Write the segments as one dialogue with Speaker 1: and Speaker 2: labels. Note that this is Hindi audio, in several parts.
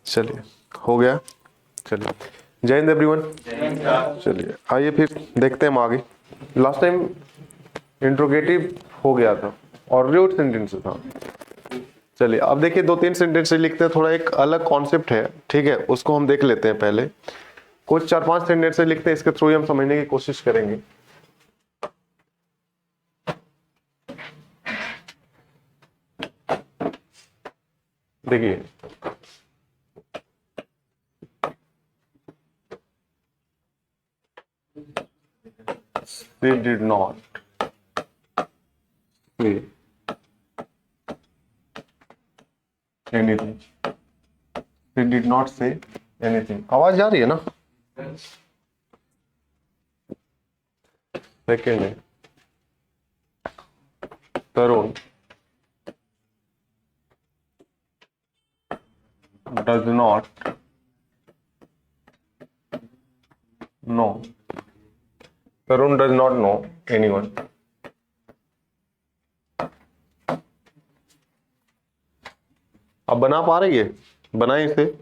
Speaker 1: चलिए हो गया। चलिए जय हिंद एवरीवन। चलिए आइए फिर देखते हैं हम आगे। लास्ट टाइम इंट्रोगेटिव हो गया था और रूट सेंटेंस था। चलिए अब देखिए 2-3 सेंटेंस लिखते हैं, थोड़ा एक अलग कॉन्सेप्ट है, ठीक है, उसको हम देख लेते हैं। पहले कुछ 4-5 सेंटेंस लिखते हैं, इसके थ्रू ही हम समझने की कोशिश करेंगे। देखिए they did not say anything. They did not say anything. आवाज जा रही है ना? सेकेंड है तरुण does not know. Tarun does not know anyone. अब बना पा रही है? बनाए इसे।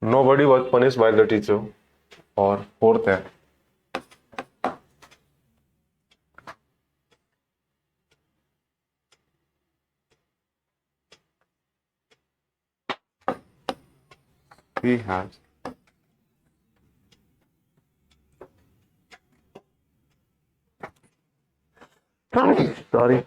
Speaker 1: Nobody was punished by the teacher. और फोर्थ है he has sorry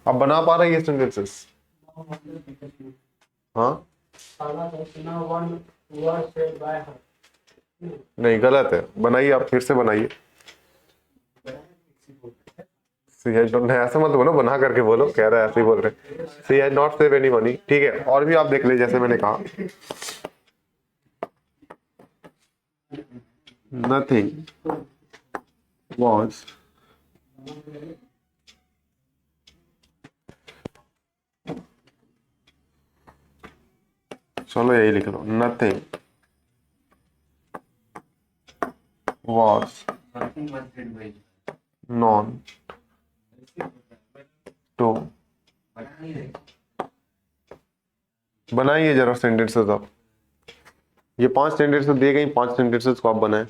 Speaker 1: अब बना पा रही है सेंटेंसेस? हाँ नहीं, गलत है, बनाइए आप, फिर से बनाइए। सी हैज नॉट, ऐसा मत बोलो, बना करके बोलो, कह रहा है ऐसे ही बोल रहे। She has not save any money, ठीक है। और भी आप देख ले, जैसे मैंने कहा नथिंग वॉज चलो यही लिख लो, नथिंग वॉज नॉन टू। बनाइए जरा सेंटेंसेस आप। ये 5 सेंटेंसेस दिए गए, 5 सेंटेंसेस को आप बनाएं।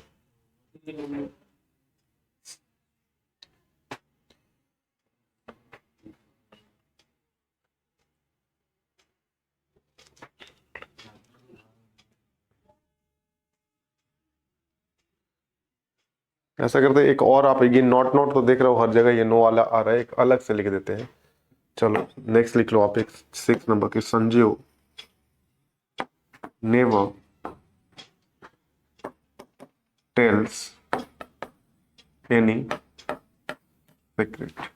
Speaker 1: ऐसा करते हैं, एक और आप ये नॉट नॉट तो देख रहे हो हर जगह ये नो वाला आ रहा है, एक अलग से लिख देते हैं। चलो नेक्स्ट लिख लो आप, एक 6 नंबर के, Sanjeev never tells any secret.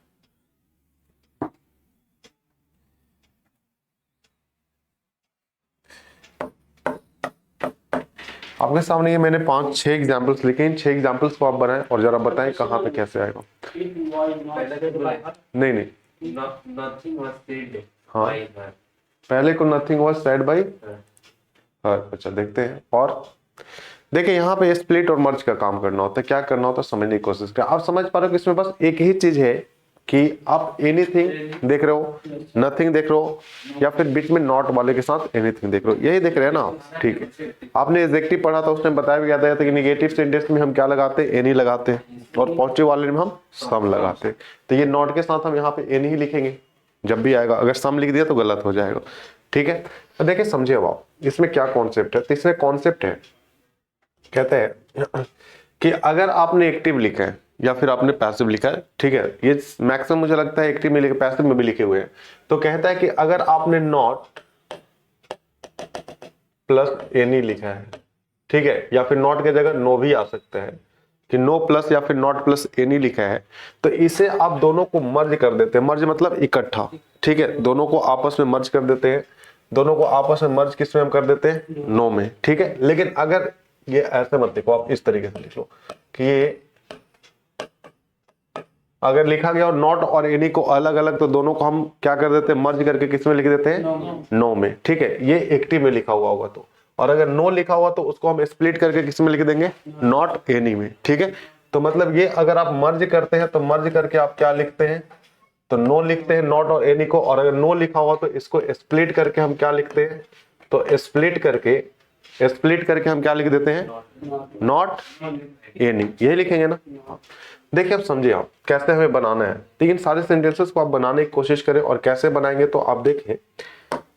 Speaker 1: आपके सामने ये मैंने 5-6 एग्जाम्पल्स लिखे, इन 6 एग्जाम्पल्स को आप बनाएं और जरा बताएं कहाँ पे कैसे आएगा। नहीं नहीं, हाँ पहले को नथिंग वॉज सेड बाय हर। अच्छा देखते हैं। और देखिए यहाँ पे स्प्लिट और मर्ज का काम करना होता है। क्या करना होता है समझने की कोशिश करें। आप समझ पा रहे हो कि इसमें बस एक ही चीज है कि आप एनीथिंग देख रहे हो, नथिंग देख रहे हो, या फिर बीच में नॉट वाले के साथ एनीथिंग देख रहे हो, यही देख रहे हैं ना आप। ठीक है, आपने एग्जेक्टिव पढ़ा था, उसने बताया भी गया था कि निगेटिव सेंटेंस में हम क्या लगाते हैं, एनी लगाते हैं, और पॉजिटिव वाले में हम सम लगाते हैं। तो ये नॉट के साथ हम यहाँ पे एनी ही लिखेंगे जब भी आएगा, अगर सम लिख दिया तो गलत हो जाएगा। ठीक है, तो देखिए समझिए अब आप इसमें क्या कॉन्सेप्ट है। तो इसमें कॉन्सेप्ट है, कहते हैं कि अगर आपने एक्टिव लिखा है या फिर आपने पैसिव लिखा है, ठीक है, ये मैक्सिमम मुझे लगता है एक्टिव में लिखे, पैसिव में भी लिखे हुए हैं। तो कहता है कि अगर आपने नॉट प्लस एनी लिखा है, ठीक है, या फिर नॉट की जगह नो भी आ सकता है कि नो प्लस या फिर नॉट प्लस एनी लिखा है, तो इसे आप दोनों को मर्ज कर देते हैं। मर्ज मतलब इकट्ठा, ठीक है, दोनों को आपस में मर्ज कर देते हैं। दोनों को आपस में मर्ज किस में हम कर देते हैं, नो में। ठीक है, लेकिन अगर ये ऐसे मत लिखो, आप इस तरीके से लिख लो कि ये अगर लिखा गया और नॉट और एनी को अलग अलग, तो दोनों को हम क्या कर देते हैं, मर्ज करके किस में लिख देते हैं, नो में। ठीक है, ये एक्टिव में लिखा हुआ होगा तो, और अगर नो लिखा हुआ तो उसको हम स्प्लिट करके किस में लिख देंगे, नॉट एनी में। ठीक है, तो मतलब ये अगर आप मर्ज करते हैं तो मर्ज करके आप क्या लिखते हैं, तो नो लिखते हैं नॉट और एनी को, और अगर नो लिखा हुआ तो इसको स्प्लिट करके हम क्या लिखते हैं, तो स्प्लिट करके हम क्या लिख देते हैं, नॉट एनी, यही लिखेंगे ना। देखिए अब समझिए आप कैसे हमें बनाना है। तो इन सारे सेंटेंसेस को आप बनाने की कोशिश करें, और कैसे बनाएंगे तो आप देखें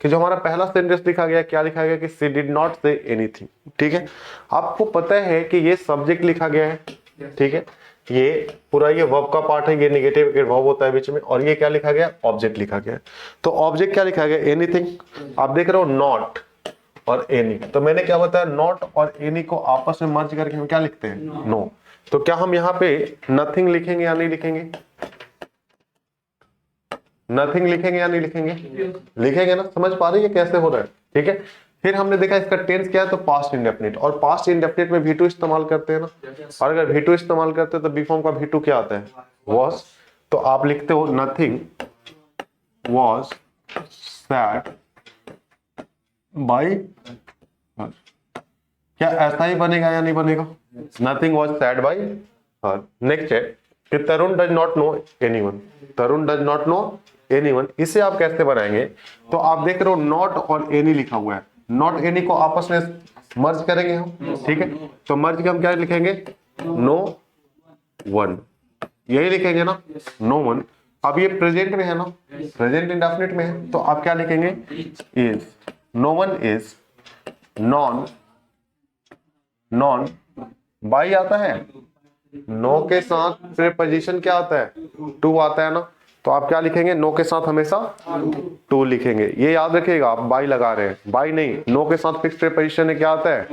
Speaker 1: कि जो हमारा पहला सेंटेंस लिखा गया, क्या लिखा गया कि she did not say anything. ठीक है, आपको पता है कि ये सब्जेक्ट लिखा गया है, ठीक है, ये पूरा ये वर्ब का पार्ट है, ये नेगेटिव वर्ब होता है बीच में, और ये क्या लिखा गया, ऑब्जेक्ट लिखा गया है। तो ऑब्जेक्ट क्या लिखा गया, एनीथिंग। आप देख रहे हो नॉट और एनी, तो मैंने क्या बताया, नॉट और एनी को आपस में मर्ज करके हम क्या लिखते हैं, नो। तो क्या हम यहाँ पे नथिंग लिखेंगे या नहीं लिखेंगे, नथिंग लिखेंगे या नहीं लिखेंगे, लिखेंगे ना। समझ पा रही है कैसे हो रहा है। ठीक है, फिर हमने देखा इसका टेंस क्या है, तो पास्ट इंडेफिनिट, और पास्ट इंडेफिनिट में V2 इस्तेमाल करते हैं ना, और अगर V2 इस्तेमाल करते हैं तो बी फॉर्म का V2 क्या आता है, was। तो आप लिखते हो नथिंग was said by, क्या ऐसा ही बनेगा या नहीं बनेगा, nothing was said by her। Next है कि Tarun does not know anyone, Tarun does not know anyone, इसे आप कैसे बनाएंगे, तो आप देख रहे हो नॉट और एनी लिखा हुआ है, नॉट एनी को आपस में मर्ज करेंगे हम। ठीक है, तो मर्ज के हम क्या लिखेंगे, नो वन, यही लिखेंगे ना, नो वन। अब ये प्रेजेंट में है ना, प्रेजेंट इंडेफिनिट में है, तो आप क्या लिखेंगे, is, no one is, known, known by आता है, नो के साथ प्रीपोजिशन क्या आता है, टू आता है ना, तो आप क्या लिखेंगे, नो के साथ हमेशा टू लिखेंगे। ये याद रखिएगा, आप बाई लगा रहे हैं, बाई नहीं, नो के साथ फिक्स प्रीपोजिशन है, क्या आता है,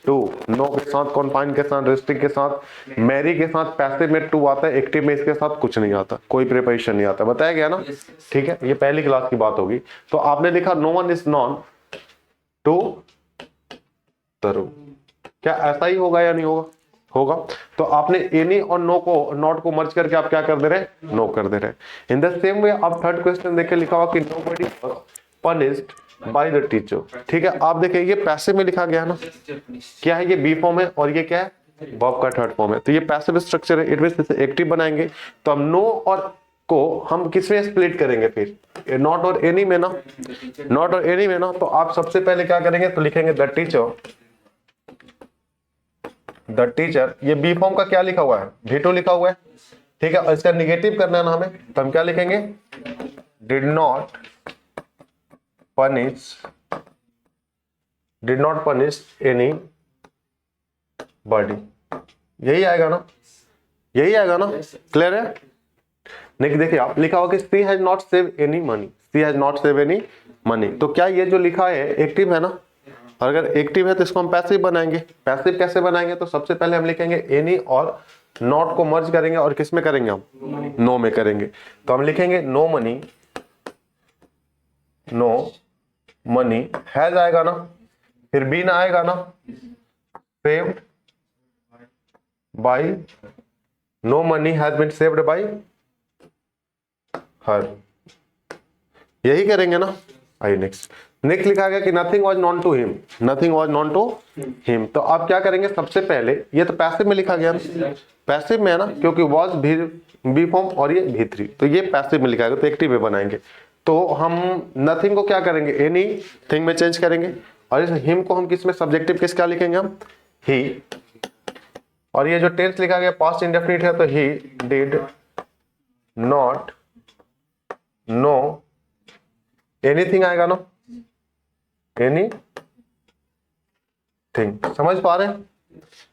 Speaker 1: टू। नो के साथ, कॉन्फाइन के साथ, रेस्ट्रिक्ट के साथ, मैरी के साथ पैसिव में टू आता है, एक्टिव में इसके साथ कुछ नहीं आता, कोई प्रीपोजिशन नहीं आता, बताया गया ना। ठीक है, ये पहली क्लास की बात होगी। तो आपने लिखा no one is known to Tarun, क्या ऐसा ही होगा या नहीं होगा, होगा। तो आपने एनी और नो को, नॉट को मर्ज करके आप क्या कर दे रहे हैं, नो कर दे रहे हैं। इन द सेम वे आप थर्ड क्वेश्चन देख के लिखा हुआ कि nobody punished by the teacher. ठीक है, आप देखें ये पैसिव में लिखा गया है ना, क्या है, ये बी फॉर्म है और ये क्या है, वर्ब का थर्ड फॉर्म है, तो ये पैसिव स्ट्रक्चर है। इट मींस इसे एक्टिव बनाएंगे, तो हम नो और को हम किसमें स्प्लिट करेंगे, फिर नॉट और एनी में ना, नॉट और एनी में ना। तो आप सबसे पहले क्या करेंगे, तो लिखेंगे द टीचर, द टीचर, ये बी फॉर्म का क्या लिखा हुआ है, V2 लिखा हुआ है। ठीक है, और इसका निगेटिव करना है ना हमें, तो हम क्या लिखेंगे, did not punish any body, यही आएगा ना, यही आएगा ना, क्लियर है। नहीं देखिए आप लिखा हुआ कि she has not save any money, she has not save any money, तो क्या ये जो लिखा है एक्टिव है ना, और अगर एक्टिव है तो इसको हम पैसिव बनाएंगे। पैसिव कैसे बनाएंगे, तो सबसे पहले हम लिखेंगे एनी और नॉट को मर्ज करेंगे, और किस में करेंगे हम, नो में करेंगे। तो हम लिखेंगे no money, no money has आएगा ना, फिर बीन आएगा ना, saved by, no money has been saved by her, यही करेंगे ना। आइए नेक्स्ट, नेक्स्ट लिखा गया कि nothing was known to him, nothing was known to him. तो आप क्या करेंगे, सबसे पहले ये तो पैसिव में लिखा गया ना, पैसिव में है ना, क्योंकि वॉज बी फॉर्म और ये V3, तो ये पैसिव में लिखा है तो एक्टिव में बनाएंगे। तो हम नथिंग को क्या करेंगे, एनी थिंग में चेंज करेंगे, और इस हिम को हम किस में, सब्जेक्टिव किस क्या लिखेंगे हम, ही। और ये जो टेंस लिखा गया पास्ट इंडेफिनिट है, तो he did not know anything आएगा ना, एनी थिंग। समझ पा रहे हैं?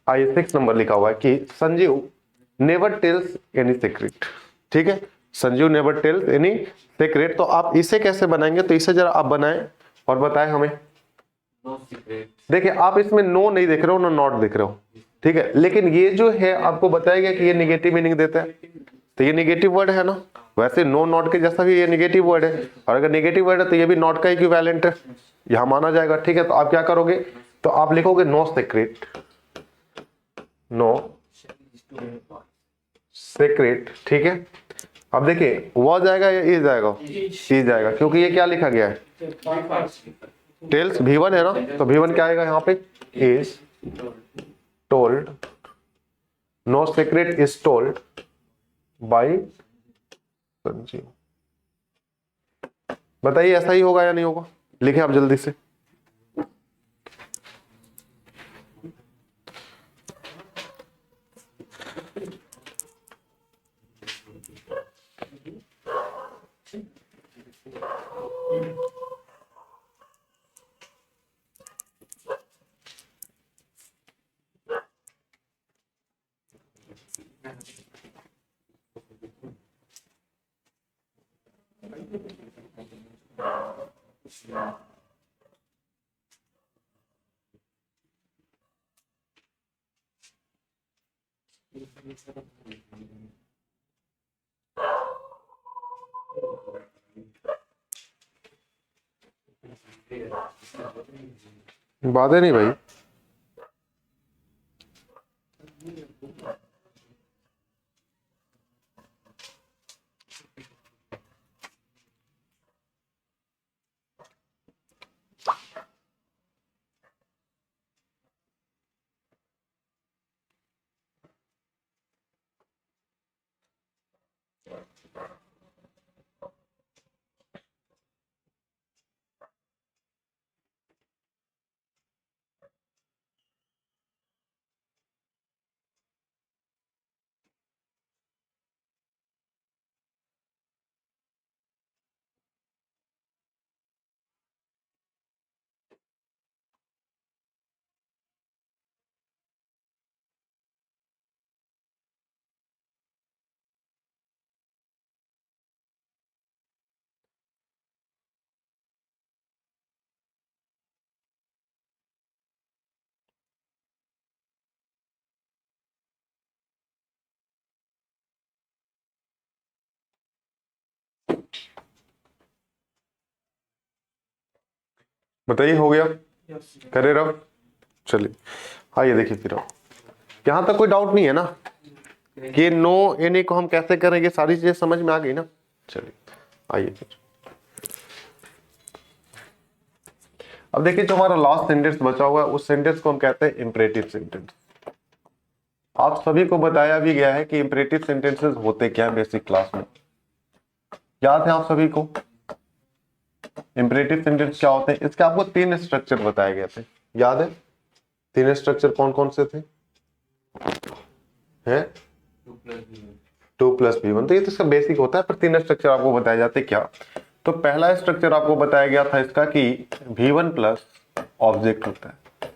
Speaker 1: आइए 6 नंबर लिखा हुआ है कि Sanjeev never tells any secret. ठीक है, Sanjeev never tells any secret. तो आप इसे कैसे बनाएंगे, तो इसे जरा आप बनाएं और बताएं हमें। देखिए आप इसमें नो नहीं देख रहे हो ना नॉट देख रहे हो, ठीक है, लेकिन ये जो है आपको बताया गया कि ये निगेटिव मीनिंग देता है, तो ये निगेटिव वर्ड है ना। वैसे नो नॉट के जैसा भी ये निगेटिव वर्ड है, और अगर निगेटिव वर्ड है तो ये भी नॉट का इक्विवेलेंट है, यहां माना जाएगा। ठीक है, तो आप क्या करोगे, तो आप लिखोगे नो सीक्रेट, नो सीक्रेट। ठीक है, अब देखिए वो जाएगा या ई जाएगा, ई जाएगा, क्योंकि ये क्या लिखा गया है, टेल्स V1 है ना, तो V1 क्या आएगा यहाँ पे, is told, no secret is told by Sanjeev. बताइए ऐसा ही होगा या नहीं होगा, लिखे आप जल्दी से। बात है नहीं भाई, बताइए हो गया, करे रहो। चलिए आइए देखिए फिर, यहां तक कोई डाउट नहीं है ना कि नो एनी को हम कैसे करेंगे, सारी चीजें समझ में आ गई ना। चलिए आइए फिर, अब देखिए जो हमारा लास्ट सेंटेंस बचा हुआ है उस सेंटेंस को हम कहते हैं इंपरेटिव सेंटेंस। आप सभी को बताया भी गया है कि इंपरेटिव सेंटेंसेस होते क्या है बेसिक क्लास में, याद है आप सभी को इंपरेटिव सेंटेंस क्या होते हैं। इसके आपको 3 स्ट्रक्चर बताए गए थे, याद है 3 स्ट्रक्चर कौन कौन से थे, हैं 2 + V1, तो ये तो इसका बेसिक होता है, पर 3 स्ट्रक्चर आपको बताए जाते क्या। तो पहला स्ट्रक्चर आपको बताया गया था इसका कि V1 प्लस ऑब्जेक्ट होता है,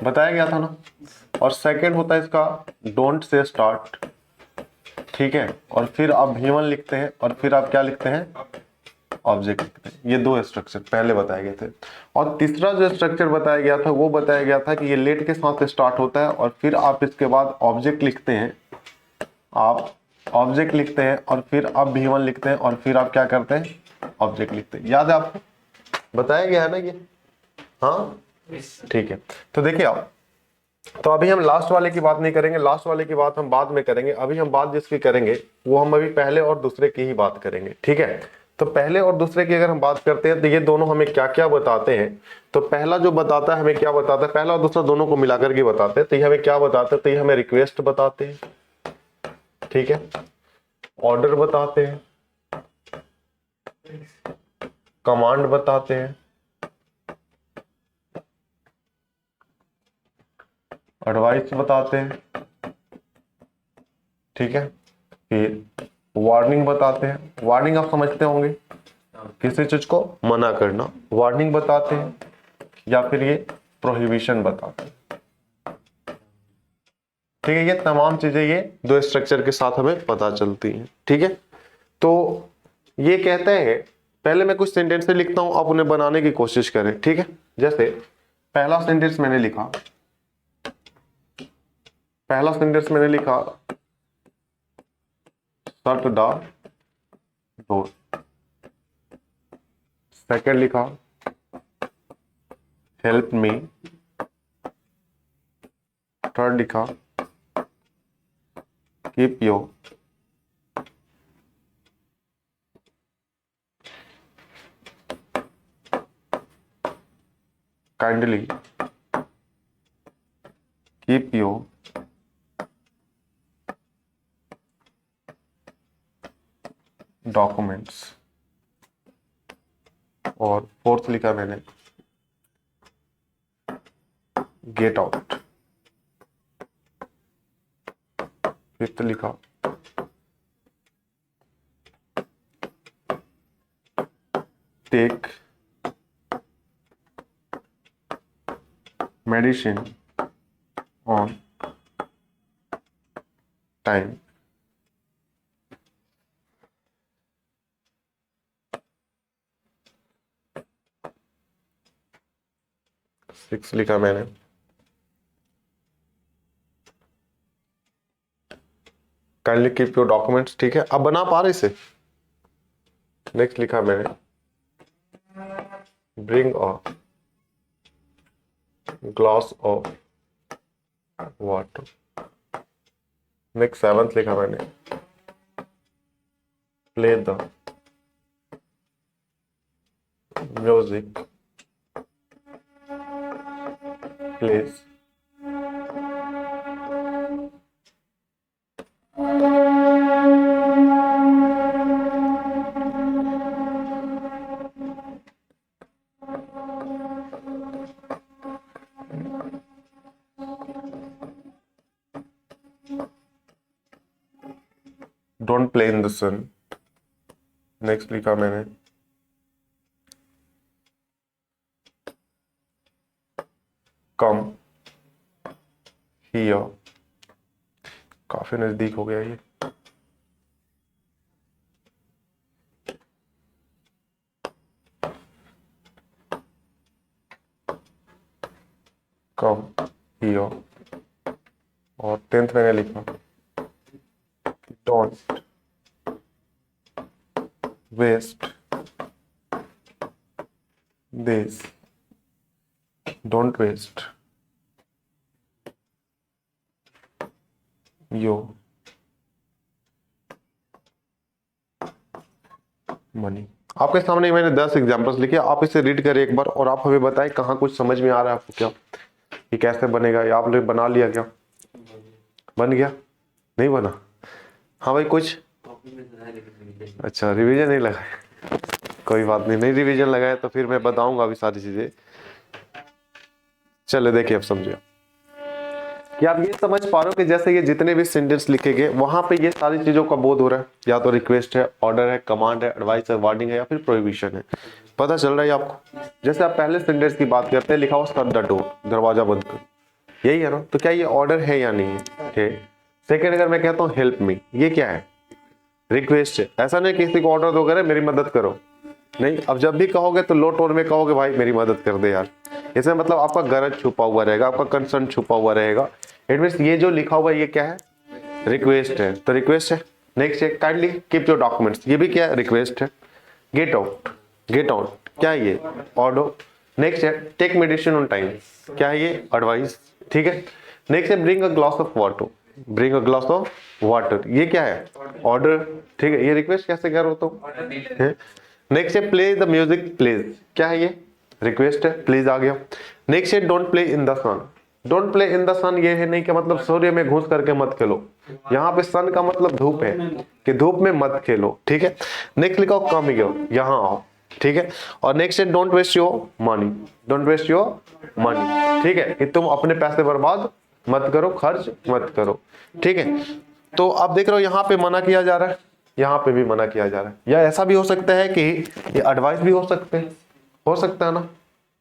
Speaker 1: बताया गया था ना। और सेकंड होता है इसका डोंट से स्टार्ट, ठीक है, और फिर आप V1 लिखते हैं और फिर आप क्या लिखते हैं, ऑब्जेक्ट लिखते हैं। ये 2 स्ट्रक्चर पहले बताए गए थे। और तीसरा जो स्ट्रक्चर बताया गया था वो बताया गया था कि ये लेट के साथ स्टार्ट होता है और फिर आप इसके बाद ऑब्जेक्ट लिखते हैं, आप ऑब्जेक्ट लिखते हैं और फिर आप V1 लिखते हैं और फिर आप क्या करते हैं, ऑब्जेक्ट लिखते हैं। याद है आपको, बताया गया है ना ये, हाँ ठीक है। तो देखिए आप, तो अभी हम लास्ट वाले की बात नहीं करेंगे, लास्ट वाले की बात हम बाद में करेंगे। अभी हम बात जिसकी करेंगे वो हम अभी पहले और दूसरे की ही बात करेंगे, ठीक है। तो पहले और दूसरे की अगर हम बात करते हैं तो ये दोनों हमें क्या क्या बताते हैं। तो पहला जो बताता है हमें क्या बताता है, पहला और दूसरा दोनों को मिलाकर के बताते हैं। तो ये हमें क्या बताते हैं, तो ये हमें रिक्वेस्ट बताते हैं, ठीक है, ऑर्डर बताते हैं, कमांड बताते हैं, एडवाइस बताते हैं, ठीक है, फिर वार्निंग बताते हैं। वार्निंग आप समझते होंगे, किसी चीज को मना करना, वार्निंग बताते हैं, या फिर ये प्रोहिबिशन बताते हैं। ठीक है, ये तमाम चीजें ये दो स्ट्रक्चर के साथ हमें पता चलती हैं। ठीक है, तो ये कहते हैं, पहले मैं कुछ सेंटेंस लिखता हूं, आप उन्हें बनाने की कोशिश करें। ठीक है, जैसे पहला सेंटेंस मैंने लिखा, शट द डोर। सेकंड लिखा, हेल्प मी। थर्ड लिखा, keep your kindly keep your documents. और फोर्थ लिखा मैंने, गेट आउट। फिफ्थ लिखा, take medicine on time. Six लिखा मैंने, काइंडली कीप योर डॉक्यूमेंट्स। ठीक है, अब बना पा रहे इसे। नेक्स्ट लिखा मैंने, bring a glass of water. Next seventh लिखा मैंने, play the music please. Don't play in the sun. Next लिखा मैंने, कम हियर। काफी नजदीक हो गया ये। Come here. और 10th मैंने लिखा, don't waste this. Don't waste your money. आपके सामने मैंने 10 एग्जांपल्स लिखे, आप इसे रीड करें एक बार और आप हमें बताएं कहाँ कुछ समझ में आ रहा है आपको, क्या ये कैसे बनेगा, या आपने बना लिया क्या? बन गया? नहीं बना? हाँ भाई, कुछ अच्छा रिवीजन नहीं लगाया, कोई बात नहीं, नहीं रिवीजन लगाया तो फिर मैं बताऊंगा अभी सारी चीजें। चलो देखिए, अब समझिए कि आप ये समझ पा रहे हो कि जैसे ये जितने भी सेंटेंस लिखे गए वहां पे ये सारी चीजों का बोध हो रहा है, या तो रिक्वेस्ट है, ऑर्डर है, कमांड है, एडवाइस है, वार्निंग है, या फिर प्रोहिबिशन है। पता चल रहा है आपको? जैसे आप पहले सेंटेंस की बात करते हैं, लिखा हो शट द डोर, दरवाजा बंद कर, यही है ना? तो क्या ये ऑर्डर है या नहीं है? सेकेंड, अगर मैं कहता हूँ हेल्प मी, ये क्या है? रिक्वेस्ट है। ऐसा नहीं किसी को ऑर्डर दो, करे मेरी मदद करो, नहीं। अब जब भी कहोगे तो लो टोन में कहोगे, भाई मेरी मदद कर दे यार। इसमें मतलब आपका गरज छुपा हुआ रहेगा, आपका कंसर्न छुपा हुआ रहेगा। इट मींस ये जो लिखा हुआ है ये क्या है? रिक्वेस्ट है, तो रिक्वेस्ट है। नेक्स्ट है, काइंडली कीप योर डॉक्यूमेंट्स, ये भी क्या है? रिक्वेस्ट है। गेट आउट, गेट आउट क्या है? ये ऑर्डर। नेक्स्ट है, टेक मेडिसिन ऑन टाइम, क्या है ये? एडवाइस। ठीक है। नेक्स्ट है, bring a glass of water, bring a glass of water, ये क्या है? ऑर्डर। ठीक है, ये रिक्वेस्ट कैसे कर रहा तो? नेक्स्ट है, प्ले द म्यूजिक प्लीज, क्या है ये? रिक्वेस्ट है, प्लीज आ गया। नेक्स्ट है, don't play in the sun, don't play in the sun ये है नहीं कि मतलब सूर्य में घुस करके मत खेलो, यहाँ पे सन का मतलब धूप है कि धूप में मत खेलो, ठीक है। नेक्स्ट लिखा कम हियर, यहाँ आओ, ठीक है। और नेक्स्ट है don't waste your money, don't waste your money, ठीक है, कि तुम अपने पैसे बर्बाद मत करो, खर्च मत करो, ठीक है। तो आप देख रहे हो यहाँ पे मना किया जा रहा है, यहाँ पे भी मना किया जा रहा है। या ऐसा भी हो सकता है कि ये एडवाइस भी हो सकते हैं, हो सकता है ना,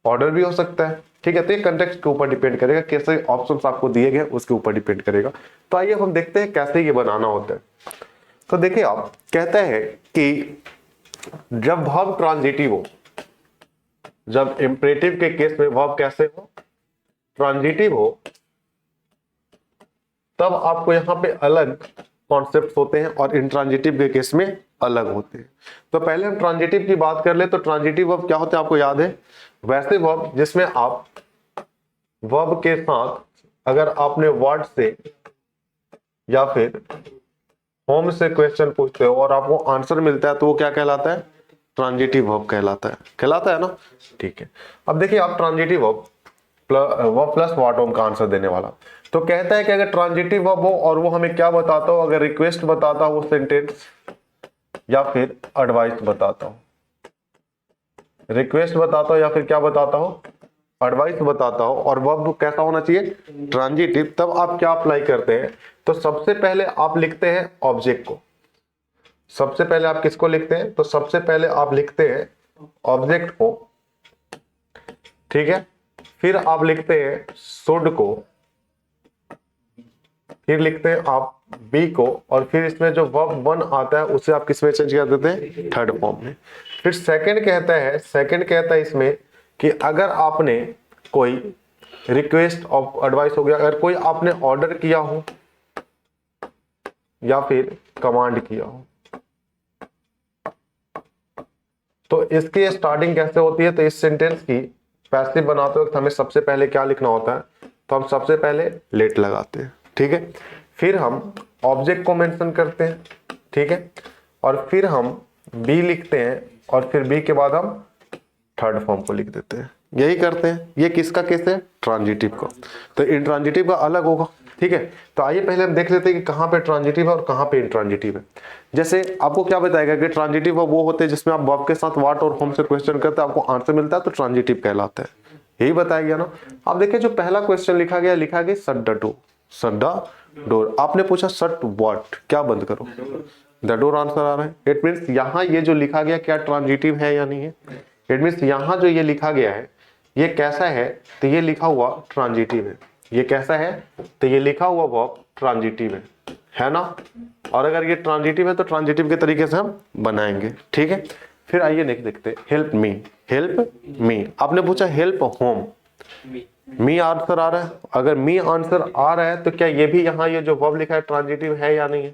Speaker 1: ऑर्डर भी हो सकता है, ठीक है। तो ये कंटेक्स्ट के ऊपर डिपेंड करेगा, कैसे ऑप्शंस आपको दिए गए उसके ऊपर डिपेंड करेगा। तो आइए हम देखते हैं कैसे ये बनाना होता है। तो देखिए आप कहते हैं कि जब वर्ब ट्रांजिटिव हो, जब इंपरेटिव के केस में वर्ब कैसे हो, ट्रांजिटिव हो, तब आपको यहाँ पे अलग कॉन्सेप्ट होते हैं और इंट्रांजिटिव के केस में अलग होते हैं। तो पहले हम ट्रांजिटिव की बात कर ले तो ट्रांजिटिव वर्ब क्या होते हैं आपको याद है, वैसे वर्ब जिसमें आप वर्ब के साथ अगर आपने वर्ड से या फिर होम से क्वेश्चन पूछते हो और आपको आंसर मिलता है तो वो क्या कहलाता है, ट्रांजिटिव वर्ब कहलाता है, कहलाता है ना, ठीक है। अब देखिए आप transitive verb plus what home का आंसर देने वाला, तो कहता है कि अगर ट्रांजिटिव वर्ब हो और वो हमें क्या बताता हो, अगर रिक्वेस्ट बताता हो सेंटेंस या फिर एडवाइस बताता हो, रिक्वेस्ट बताता हो या फिर क्या बताता हो, एडवाइस बताता हो, और वर्ब कैसा होना चाहिए, ट्रांजिटिव, तब आप क्या अप्लाई करते हैं, तो सबसे पहले आप लिखते हैं ऑब्जेक्ट को। सबसे पहले आप किसको लिखते हैं, तो सबसे पहले आप लिखते हैं ऑब्जेक्ट को, ठीक है। फिर आप लिखते हैं शुड को, फिर लिखते हैं आप बी को, और फिर इसमें जो वर्ब वन आता है उसे आप किस में चेंज कर देते हैं, थर्ड फॉर्म में। फिर सेकंड कहता है इसमें कि अगर आपने कोई रिक्वेस्ट ऑफ एडवाइस हो गया, अगर कोई आपने ऑर्डर किया हो या फिर कमांड किया हो, तो इसकी स्टार्टिंग कैसे होती है, तो इस सेंटेंस की पैसिव बनाते वक्त हमें सबसे पहले क्या लिखना होता है, तो हम सबसे पहले लेट लगाते हैं, ठीक है। फिर हम ऑब्जेक्ट को मेंशन करते हैं, ठीक है, और फिर हम बी लिखते हैं, और फिर बी के बाद हम थर्ड फॉर्म को लिख देते हैं, यही करते हैं। ये किसका केस है, ट्रांजिटिव का। तो इंट्रांजिटिव का अलग होगा, ठीक है। तो आइए पहले हम देख लेते हैं कि कहाँ पे ट्रांजिटिव है और कहाँ पे इंट्रांजिटिव है। जैसे आपको क्या बताएगा कि ट्रांजिटिव वो होते हैं जिसमें आप वर्ब के साथ व्हाट और होम से क्वेश्चन करते हैं, आपको आंसर मिलता है तो ट्रांजिटिव कहलाता है, यही बताया गया ना। आप देखिए जो पहला क्वेश्चन लिखा गया shut the door, shut the door. आपने पूछा शट व्हाट, क्या बंद करो, द डोर आंसर आ रहा है। इट मीन्स यहाँ ये जो लिखा गया क्या ट्रांजिटिव है या नहीं है, इट मीन्स यहाँ जो ये लिखा गया है ये कैसा है, तो ये लिखा हुआ ट्रांजिटिव है। ये कैसा है, तो ये लिखा हुआ वर्ब ट्रांजिटिव है ना। और अगर ये ट्रांजिटिव है तो ट्रांजिटिव के तरीके से हम बनाएंगे, ठीक है। फिर आइए देखते हेल्प मी, हेल्प मी। आपने पूछा हेल्प होम, मी आंसर आ रहा है। अगर मी आंसर आ रहा है तो क्या ये भी यहाँ ये जो वर्ब लिखा है ट्रांजिटिव है या नहीं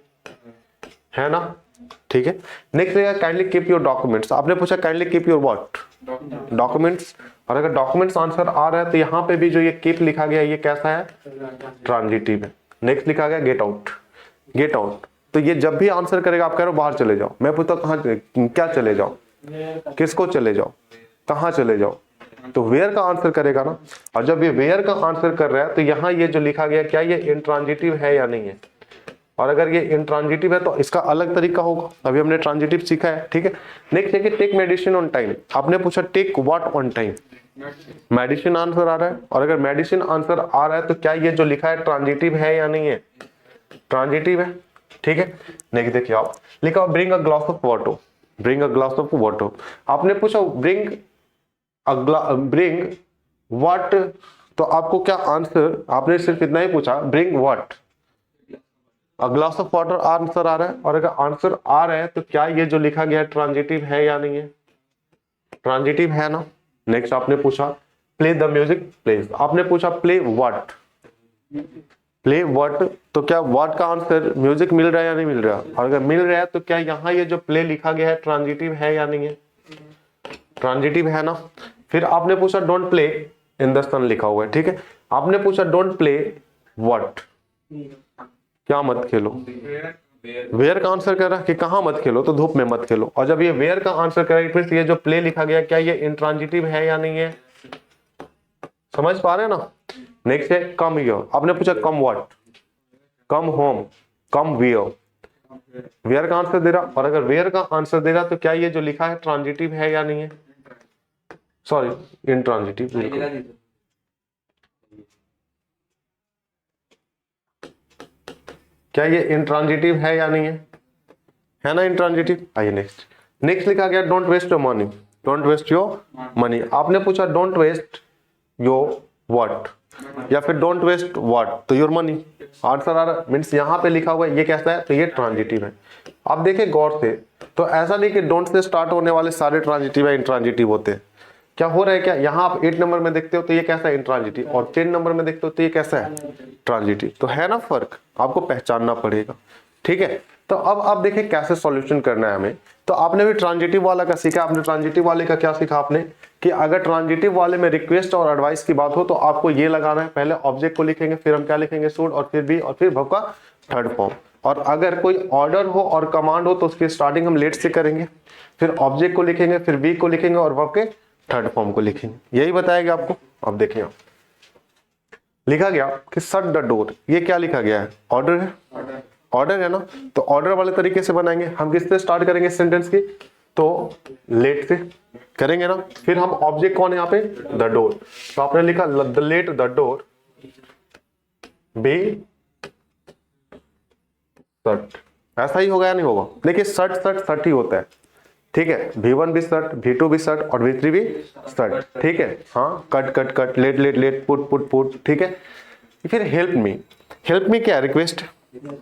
Speaker 1: है ना, ठीक है। नेक्स्ट है काइंडली कीप योर डॉक्यूमेंट्स। आपने पूछा kindly keep your what, documents. और अगर डॉक्यूमेंट्स आंसर आ रहा है तो यहाँ पे भी जो ये कीप लिखा गया ये कैसा है, ट्रांजिटिव है। नेक्स्ट लिखा गया गेट आउट, गेट आउट। तो ये जब भी आंसर करेगा आप कह रहे हो बाहर चले जाओ, मैं पूछता कहाँ, क्या चले जाओ, किसको चले जाओ, कहाँ चले जाओ, तो वेयर का आंसर करेगा ना। और जब ये वेयर का आंसर कर रहा है तो यहाँ ये जो लिखा गया क्या ये इंट्रांजिटिव है या नहीं है। और अगर ये इंट्रांजिटिव है तो इसका अलग तरीका होगा, अभी हमने ट्रांजिटिव सीखा है, ठीक है। नेक्स्ट है कि टेक मेडिसिन ऑन टाइम। आपने पूछा take what on time, medicine answer आ रहा है। और अगर मेडिसिन आंसर आ रहा है तो क्या ये जो लिखा है ट्रांजिटिव है या नहीं है, ट्रांजिटिव है, ठीक है। नेक्स्ट देखिए आप लिखा bring a glass of water, bring a glass of water. आपने पूछा ब्रिंग ब्रिंग व्हाट, तो आपको क्या आंसर, आपने सिर्फ इतना ही पूछा bring what, a glass of water answer आ रहा है। और अगर आंसर आ रहा है तो क्या ये जो लिखा गया है ट्रांजिटिव है या नहीं है, ट्रांजिटिव है ना। नेक्स्ट आपने पूछा प्ले द म्यूजिक प्लेज। आपने पूछा प्ले व्हाट, प्ले व्हाट, तो क्या व्हाट का आंसर म्यूजिक मिल रहा है या नहीं मिल रहा। और अगर मिल रहा है तो क्या यहाँ ये जो प्ले लिखा गया है ट्रांजिटिव है या नहीं है, ट्रांजिटिव है ना। फिर आपने पूछा डोंट प्ले इन द सन लिखा हुआ है, ठीक है। आपने पूछा डोंट प्ले व्हाट, क्या मत खेलो, वेयर का आंसर कर रहा है कि कहां मत खेलो, तो धूप में मत खेलो। और जब ये वेयर का आंसर करेगा फिर ये जो प्ले लिखा गया क्या ये इंट्रांजिटिव है या नहीं है, समझ पा रहे हैं ना। नेक्स्ट है कम हियर, आपने पूछा come what, come home, come where, where का आंसर दे रहा, और अगर वेयर का आंसर दे रहा तो क्या ये जो लिखा है ट्रांजिटिव है या नहीं है, सॉरी इंट्रांजिटिव, बिल्कुल क्या ये इंट्रांजिटिव है या नहीं है ना इंट्रांजिटिव। आइए नेक्स्ट, नेक्स्ट लिखा गया don't waste your money, don't waste your money, आपने पूछा डोंट वेस्ट योर व्हाट या फिर डोंट वेस्ट व्हाट, तो योर मनी आंसर आ रहा, मीन्स यहाँ पे लिखा हुआ है ये कैसा है, तो ये ट्रांजिटिव है। आप देखें गौर से, तो ऐसा नहीं कि डोंट से स्टार्ट होने वाले सारे ट्रांजिटिव है इंट्रांजिटिव होते हैं, क्या हो रहा है, क्या यहाँ आप 8 नंबर में देखते हो तो ये कैसा है इंट्रांजिटिव, और 10 नंबर में देखते हो तो ये कैसा है ट्रांजिटिव, तो है ना फर्क, आपको पहचानना पड़ेगा, ठीक है। तो अब आप देखें कैसे सॉल्यूशन करना है हमें, तो आपने भी ट्रांजिटिव वाला का सीखा, आपने ट्रांजिटिव वाले का क्या सीखा आपने, कि अगर ट्रांजिटिव वाले में रिक्वेस्ट और एडवाइस की बात हो तो आपको ये लगाना है, पहले ऑब्जेक्ट को लिखेंगे, फिर हम क्या लिखेंगे शुड, और फिर बी, और फिर वर्ब का थर्ड फॉर्म, और अगर कोई ऑर्डर हो और कमांड हो तो उसकी स्टार्टिंग हम लेट से करेंगे, फिर ऑब्जेक्ट को लिखेंगे, फिर बी को लिखेंगे और वर्ब के थर्ड फॉर्म को लिखेंगे, यही बताया गया आपको। अब देखिए लिखा गया कि शट द डोर, ये क्या लिखा गया है, ऑर्डर है, ऑर्डर है ना, तो ऑर्डर वाले तरीके से बनाएंगे, हम किससे स्टार्ट करेंगे सेंटेंस की, तो लेट से करेंगे ना, फिर हम ऑब्जेक्ट कौन है यहाँ पे, द डोर, तो आपने लिखा the let the door be shut, ऐसा ही होगा या नहीं होगा, देखिए शट शट शट ही होता है, ठीक है, V1 भी शट, V2 भी शट और V3 भी शट, ठीक है, हाँ cut cut cut, let let let, put put put, ठीक है। फिर हेल्प मी, हेल्प मी क्या है, रिक्वेस्ट,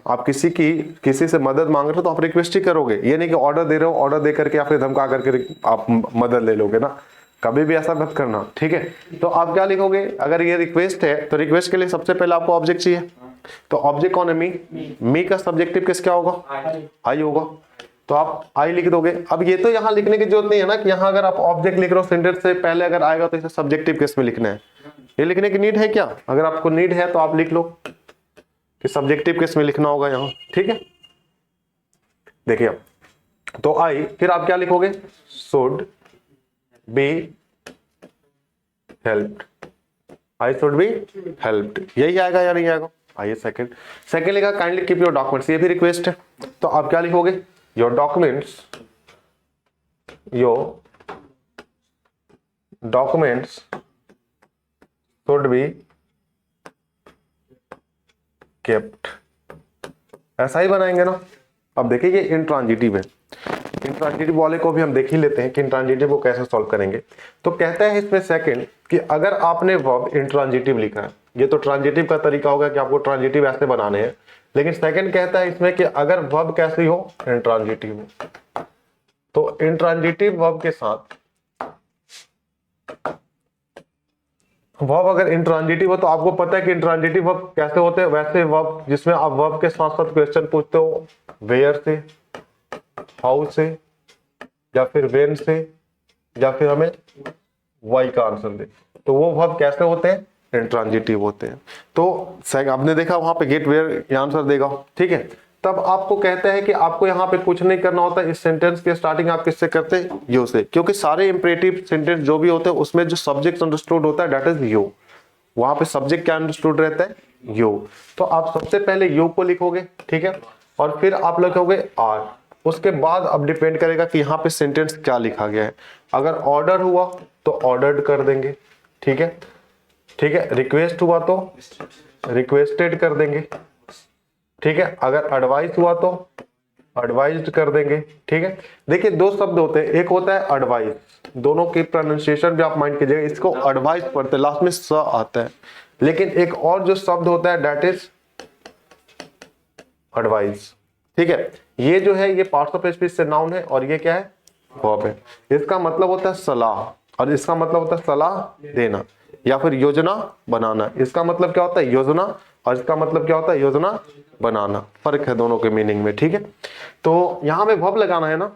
Speaker 1: आप किसी से मदद मांग रहे हो तो आप रिक्वेस्ट ही करोगे, ये नहीं कि ऑर्डर दे रहे हो, ऑर्डर दे करके या फिर धमका करके आप मदद ले लोगे ना, कभी भी ऐसा मत करना, ठीक है। तो आप क्या लिखोगे, अगर ये रिक्वेस्ट है तो रिक्वेस्ट के लिए सबसे पहले आपको ऑब्जेक्ट चाहिए, तो ऑब्जेक्ट कौन है, मी का सब्जेक्टिव किस क्या होगा, आई होगा, तो आप आई लिख दोगे। अब ये तो यहाँ लिखने की जरूरत नहीं है ना कि यहाँ अगर आप ऑब्जेक्ट लिख रहे हो सेंटेंस से पहले अगर आएगा तो इसे सब्जेक्टिव किस में लिखना है, ये लिखने की नीड है क्या, अगर आपको नीड है तो आप लिख लो कि सब्जेक्टिव किस में लिखना होगा यहाँ, ठीक है। देखिए तो आई, फिर आप क्या लिखोगे, should be helped, I should be helped, यही आएगा या नहीं आएगा। आइए सेकंड, सेकंड लिखा काइंडली कीप योर डॉक्यूमेंट्स, ये भी रिक्वेस्ट है, तो आप क्या लिखोगे, your documents should be kept, ऐसा ही बनाएंगे ना। अब देखिए ये इंट्रांजिटिव है, इंट्रांजिटिव वाले को भी हम देख ही लेते हैं कि इंट्रांजिटिव को कैसे सॉल्व करेंगे। तो कहता है इसमें सेकंड कि अगर आपने वर्ब इंट्रांजिटिव लिखा है, ये तो ट्रांजिटिव का तरीका होगा कि आपको ट्रांजिटिव ऐसे बनाने हैं, लेकिन सेकंड कहता है इसमें कि अगर वर्ब कैसी हो, इंट्रांजिटिव हो, तो इंट्रांजिटिव वर्ब के साथ, वर्ब अगर इंट्रांजिटिव हो तो आपको पता है कि इंट्रांजिटिव वर्ब कैसे होते हैं, वैसे वर्ब जिसमें आप वर्ब के साथ साथ क्वेश्चन पूछते हो, वेयर से, हाउ से, या फिर व्हेन से, या फिर हमें वाई का आंसर दे, तो वो वर्ब कैसे होते हैं, इंट्रांजिटिव होते हैं। तो आपने देखा वहां पे गेट वेयर आंसर देगा, ठीक है। तब आपको कहता है कि आपको यहाँ पे कुछ नहीं करना होता, इस सेंटेंस की स्टार्टिंग आप किससे करते हैं, यू से, क्योंकि सारे इंपरेटिव सेंटेंस जो भी होते हैं उसमें जो सब्जेक्ट अंडरस्टूड होता है दैट इज यू, वहां पे सब्जेक्ट क्या अंडरस्टूड रहता है, यू, तो आप सबसे पहले यू को लिखोगे, ठीक है, और फिर आप लिखोगे आर, उसके बाद अब डिपेंड करेगा कि यहाँ पे सेंटेंस क्या लिखा गया है, अगर ऑर्डर हुआ तो ऑर्डर्ड कर देंगे, ठीक है, ठीक है, रिक्वेस्ट हुआ तो रिक्वेस्टेड कर देंगे, ठीक है, अगर एडवाइस हुआ तो एडवाइज्ड कर देंगे, ठीक है। देखिए दो शब्द होते हैं, एक होता है एडवाइस, दोनों की प्रोनाउंसिएशन भी आप माइंड कीजिएगा, इसको एडवाइस पढ़ते हैं, लास्ट में स आता है, लेकिन एक और जो शब्द होता है दैट इज एडवाइस, ठीक है। ये जो है ये पार्ट्स ऑफ स्पीच से नाउन है और ये क्या है, वर्ब है, इसका मतलब होता है सलाह और इसका मतलब होता है सलाह देना या फिर योजना बनाना, इसका मतलब क्या होता है योजना और इसका मतलब क्या होता है योजना बनाना, फर्क है दोनों के मीनिंग में, ठीक है। तो यहाँ में वर्ब लगाना है ना,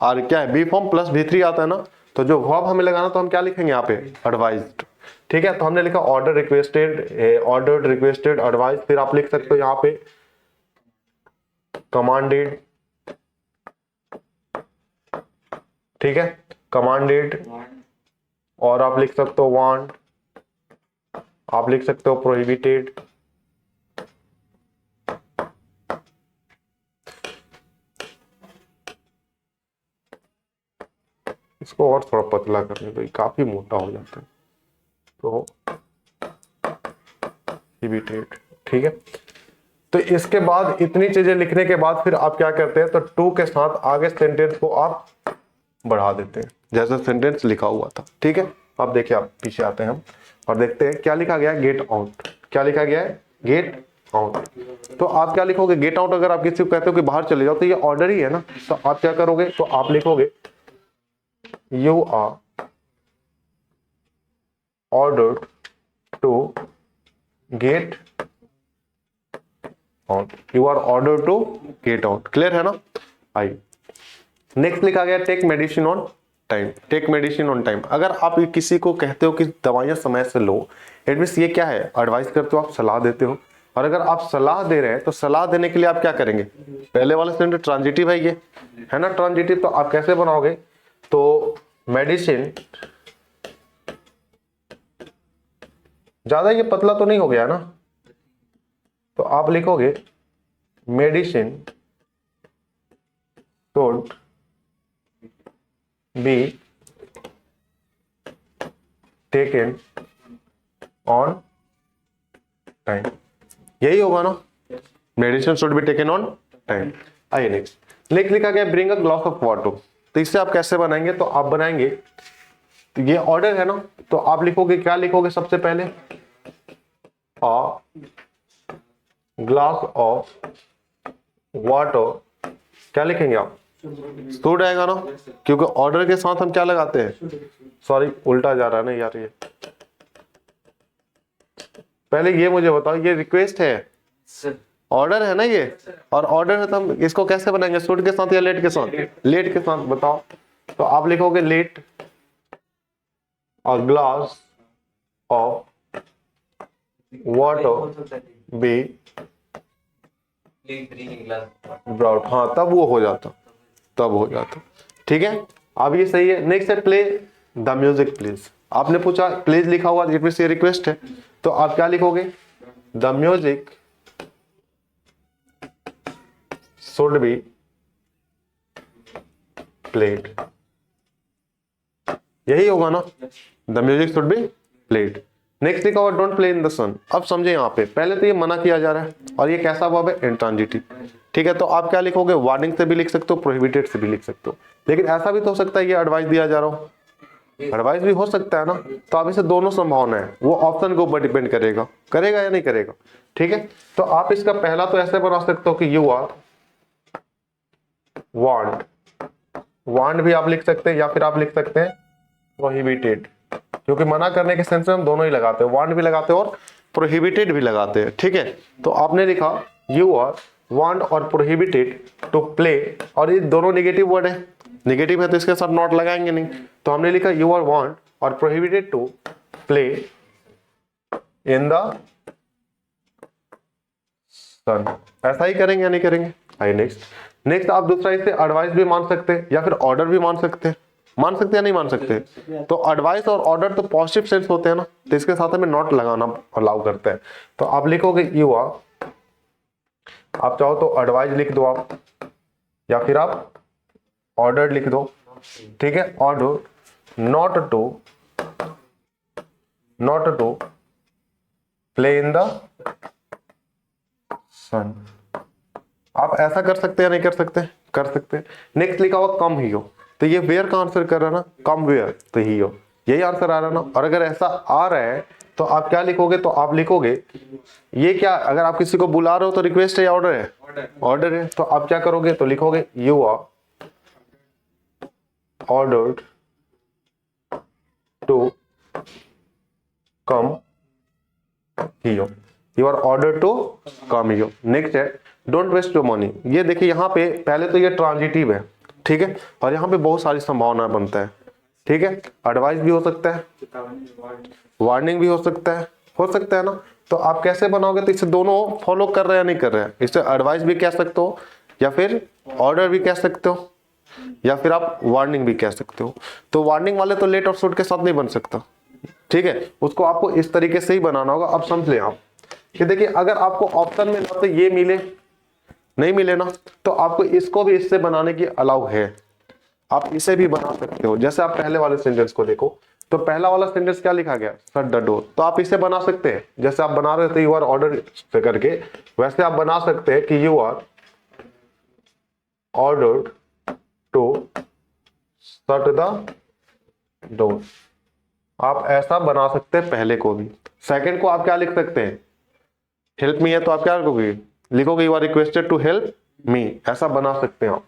Speaker 1: और क्या है बी फॉर्म प्लस V3 आता है ना, तो जो वर्ब हमें लगाना तो हम क्या लिखेंगे यहाँ पे, एडवाइज्ड, ठीक है। तो हमने लिखा order requested, ordered requested advice, फिर आप लिख सकते हो यहाँ पे कमांडेड, ठीक है, कमांडेड, और आप लिख सकते हो वांट, आप लिख सकते हो प्रोहिबिटेड, इसको और थोड़ा पतला करने दो, काफी मोटा हो जाता है, प्रोहिबिटेड। ठीक है, तो इसके बाद इतनी चीजें लिखने के बाद फिर आप क्या करते हैं, तो टू के साथ आगे सेंटेंस को आप बढ़ा देते हैं जैसा सेंटेंस लिखा हुआ था। ठीक है, अब देखिए, आप पीछे आते हैं हम और देखते हैं क्या लिखा गया है, गेट आउट। क्या लिखा गया है, गेट आउट। तो आप क्या लिखोगे, गेट आउट अगर आप किसी को कहते हो कि बाहर चले जाओ तो ये ऑर्डर ही है ना, तो आप क्या करोगे, तो आप लिखोगे you are ordered to get out, you are order to get out. Clear है ना। आइए नेक्स्ट लिखा गया take medicine on time. Take medicine on time, अगर आप किसी को कहते हो कि दवाइयां समय से लो, इट मींस ये क्या है, एडवाइस करते हो, आप सलाह देते हो। और अगर आप सलाह दे रहे हैं तो सलाह देने के लिए आप क्या करेंगे, पहले वाले सेंटेंस ट्रांजिटिव है, ये है ना ट्रांजिटिव, तो आप कैसे बनाओगे, तो मेडिसिन, ज्यादा ये पतला तो नहीं हो गया ना, तो आप लिखोगे medicine should be taken on time, यही होगा ना, medicine should be taken on time. आइए नेक्स्ट लिखा गया bring a glass of water. तो इससे आप कैसे बनाएंगे, तो आप बनाएंगे, तो ये ऑर्डर है ना, तो आप लिखोगे, क्या लिखोगे, सबसे पहले अ ग्लास ऑफ वाटर, क्या लिखेंगे आप, शुड आएगा ना, क्योंकि ऑर्डर के साथ हम क्या लगाते हैं, सॉरी उल्टा जा रहा है ना यार, ये पहले ये मुझे बताओ, ये रिक्वेस्ट है, ऑर्डर है ना ये, और ऑर्डर है तो हम इसको कैसे बनाएंगे, शुड के साथ या लेट के साथ, लेट के साथ, बताओ। तो आप लिखोगे let a glass of water be brought, हाँ तब वो हो जाता, तब हो जाता। ठीक है, अब ये सही है। नेक्स्ट है प्ले द म्यूजिक प्लीज। आपने पूछा प्लीज लिखा हुआ, इट मींस ये रिक्वेस्ट है, तो आप क्या लिखोगे, the music should be played, यही होगा ना, the music should be played. Next लिखा हुआ डोंट प्ले इन द सन। अब समझे, यहाँ पे पहले तो ये मना किया जा रहा है और ये कैसा वर्ब है, इंट्रांजिटिव। ठीक है, तो आप क्या लिखोगे, वार्निंग से भी लिख सकते हो, प्रोहिबिटेड से भी लिख सकते हो, लेकिन ऐसा भी तो हो सकता है ये एडवाइस दिया जा रहा हो, एडवाइस भी हो सकता है ना, तो आप इसे दोनों संभावना है, वो ऑप्शन के ऊपर डिपेंड करेगा, करेगा या नहीं करेगा। ठीक है, तो आप इसका पहला तो ऐसे बना सकते हो कि यू आर वांट, वांट भी आप लिख सकते हैं, या फिर आप लिख सकते हैं प्रोहिबिटेड, क्योंकि मना करने के सेंस में हम दोनों ही लगाते हैं, वांट भी लगाते हैं और प्रोहिबिटेड भी लगाते हैं। ठीक है, तो आपने लिखा you are want or prohibited to play, और ये दोनों नेगेटिव वर्ड है, नेगेटिव है तो इसके साथ नॉट लगाएंगे नहीं, तो हमने लिखा you are want or prohibited to play in the sun. ऐसा ही करेंगे या नहीं करेंगे। आइए नेक्स्ट आप दूसरा इसे एडवाइस भी मान सकते हैं या फिर ऑर्डर भी मान सकते हैं, मान सकते हैं या नहीं मान सकते। तो एडवाइस और ऑर्डर तो पॉजिटिव सेंस होते हैं ना, तो इसके साथ हमें नॉट लगाना अलाउ करते हैं। तो आप लिखोगे यू आर, आप चाहो तो एडवाइस लिख दो आप, या फिर आप ऑर्डर लिख दो। ठीक है, order not to play in the sun. आप ऐसा कर सकते हैं या नहीं कर सकते, कर सकते हैं। नेक्स्ट लिखा हुआ कम ही हो, तो ये वेयर का आंसर कर रहा ना, कम वेयर, तो ही हो, यही आंसर आ रहा ना। और अगर ऐसा आ रहा है तो आप क्या लिखोगे, तो आप लिखोगे ये क्या, अगर आप किसी को बुला रहे हो तो रिक्वेस्ट है या ऑर्डर है, ऑर्डर है, तो आप क्या करोगे, तो लिखोगे you are ordered to come here, you are order to come here. Next है डोंट वेस्ट योर मनी। ये देखिए यहाँ पे पहले तो ये ट्रांजिटिव है, ठीक है, और यहाँ पे बहुत सारी संभावना बनता है। ठीक है, एडवाइस भी हो सकता है, वार्निंग भी हो सकता है ना। तो आप कैसे बनाओगे, तो इसे दोनों फॉलो कर रहे हैं या नहीं कर रहे हैं, इसे एडवाइस भी कह सकते हो या फिर ऑर्डर भी कह सकते हो या फिर आप वार्निंग भी कह सकते हो। तो वार्निंग वाले तो लेट और शुड के साथ नहीं बन सकता, ठीक है, उसको आपको इस तरीके से ही बनाना होगा। अब समझ लें आप कि देखिए अगर आपको ऑप्शन में ना तो ये मिले नहीं मिले ना, तो आपको इसको भी इससे बनाने की अलाउ है, आप इसे भी बना सकते हो। जैसे आप पहले वाले सेंटेंस को देखो, तो पहला वाला सेंटेंस क्या लिखा गया, शट द डोर, तो आप इसे बना सकते हैं जैसे आप बना रहे थे यू आर ऑर्डर करके, वैसे आप बना सकते हैं कि you are ordered to shut the door. आप ऐसा बना सकते हैं पहले को भी। सेकंड को आप क्या लिख सकते हैं, हेल्प मी है तो आप क्या लिखोगे you are requested to help me, ऐसा बना सकते हैं आप।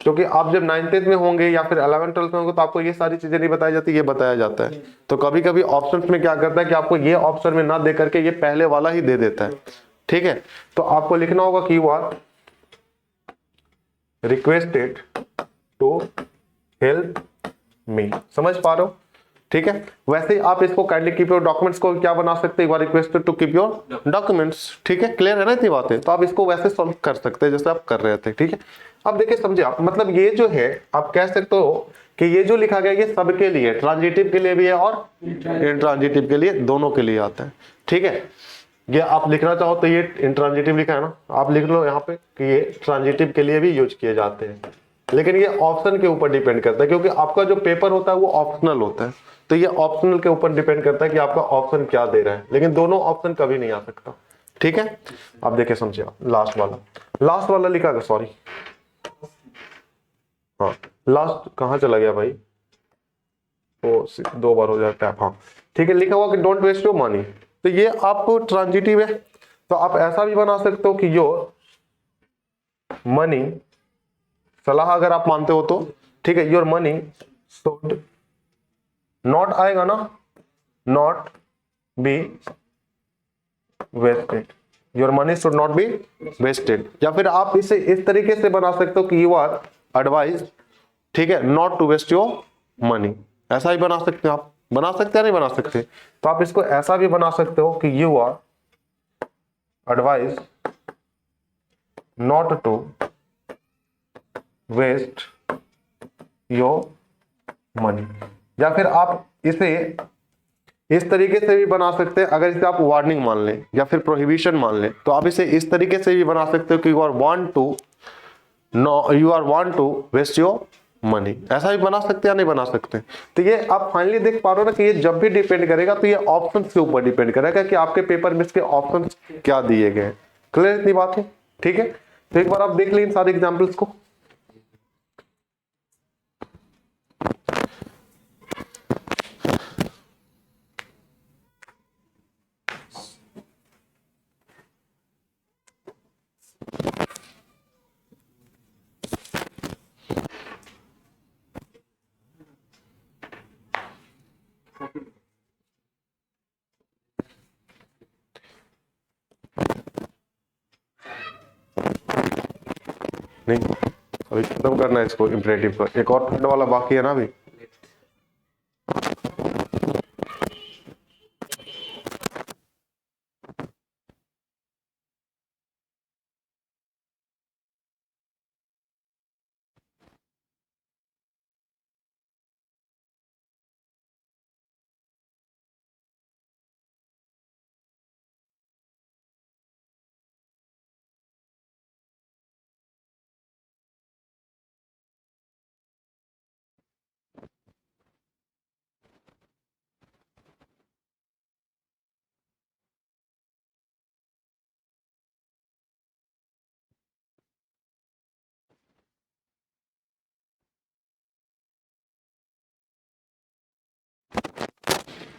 Speaker 1: क्योंकि आप जब 9th में होंगे या फिर 11th 12th में होंगे तो आपको ये सारी चीजें नहीं बताई जाती, ये बताया जाता है। तो कभी कभी ऑप्शंस में क्या करता है कि आपको ये ऑप्शन में ना दे करके ये पहले वाला ही दे देता है, ठीक है। तो आपको लिखना होगा कि you are requested to help me, समझ पा रहे हो, ठीक है। वैसे ही आप इसको काइंडली कीप योर डॉक्यूमेंट्स को क्या बना सकते हैं, you are requested to keep your documents, ठीक है, क्लियर है ना इतनी बातें। तो आप इसको वैसे सॉल्व कर सकते हैं जैसे आप कर रहे थे, ठीक है। अब देखिए समझे आप, मतलब ये जो है आप कह सकते हो कि ये जो लिखा गया ये सबके लिए, ट्रांजिटिव के लिए भी है और इंट्रांजिटिव के लिए, दोनों के लिए आता है, ठीक है। ये आप लिखना चाहो तो ये इंट्रांजिटिव लिखा है ना, आप लिख लो यहाँ पे कि ये ट्रांजिटिव के लिए भी यूज किए जाते हैं, लेकिन ये ऑप्शन के ऊपर डिपेंड करता है क्योंकि आपका जो पेपर होता है वो ऑप्शनल होता है, तो ये ऑप्शनल के ऊपर डिपेंड करता है कि आपका ऑप्शन क्या दे रहा है, लेकिन दोनों ऑप्शन कभी नहीं आ सकता, ठीक है। अब देखिए समझिए, लास्ट वाला लिखा गया, सॉरी हाँ लास्ट कहाँ चला गया भाई, वो 2 बार हो जाता है, हाँ ठीक है, लिखा हुआ कि डोंट वेस्ट योर मनी, तो ये आप ट्रांजिटिव है, तो आप ऐसा भी बना सकते हो कि योर मनी, सलाह अगर आप मानते हो तो, ठीक है, योर मनी शुड नॉट आएगा ना, not be wasted, your money should not be wasted. या फिर आप इसे इस तरीके से बना सकते हो कि यू आर एडवाइज, ठीक है, not to waste your money, ऐसा ही बना सकते हैं आप, बना सकते हैं नहीं बना सकते, तो आप इसको ऐसा भी बना सकते हो कि you are advise not to waste your money. या फिर आप इसे इस तरीके से भी बना सकते हैं, अगर इसे आप वार्निंग मान लें या फिर प्रोहिबिशन मान लें, तो आप इसे इस तरीके से भी बना सकते हो कि you are want to waste your money, ऐसा भी बना सकते हैं या नहीं बना सकते। तो ये आप फाइनली देख पा रहे हो ना कि ये जब भी डिपेंड करेगा तो ये ऑप्शन के ऊपर डिपेंड करेगा कि आपके पेपर में इसके ऑप्शन क्या दिए गए। क्लियर इतनी बात है, ठीक है। तो एक बार आप देख लें इन सारे एग्जाम्पल्स को। नहीं अभी खत्म करना है इसको, इम्परेटिव का एक और ठंड वाला बाकी है ना अभी।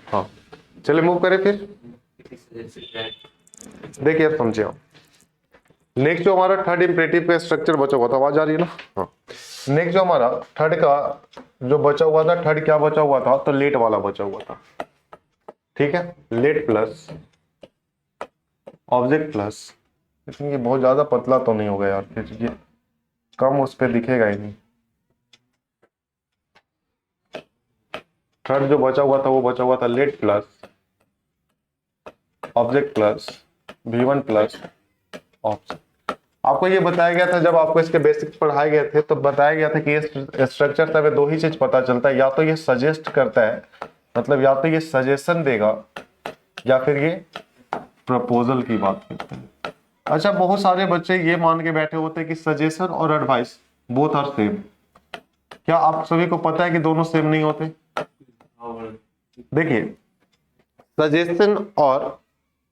Speaker 1: हाँ चलिए मूव करें फिर। देखिए अब समझे आप, नेक्स्ट जो हमारा थर्ड इम्परेटिव का स्ट्रक्चर बचा हुआ था, आवाज आ रही है ना, हाँ। नेक्स्ट जो हमारा थर्ड का जो बचा हुआ था, थर्ड क्या बचा हुआ था, तो लेट वाला बचा हुआ था, ठीक है। लेट प्लस ऑब्जेक्ट प्लस, लेकिन ये बहुत ज्यादा पतला तो नहीं होगा यार, फिर ये कम उस पर दिखेगा ही नहीं। थर्ड जो बचा हुआ था वो बचा हुआ था late plus object plus V1 plus object. आपको ये बताया गया था जब आपको इसके बेसिक्स पढ़ाए गए थे, तो बताया गया था कि ये स्ट्रक्चर से हमें 2 ही चीज पता चलता है, या तो ये सजेस्ट करता है मतलब या तो ये सजेशन देगा या फिर ये प्रपोजल की बात करते हैं। अच्छा, बहुत सारे बच्चे ये मान के बैठे होते हैं कि सजेशन और एडवाइस बोथ आर सेम। क्या आप सभी को पता है कि दोनों सेम नहीं होते? देखिए, सजेशन और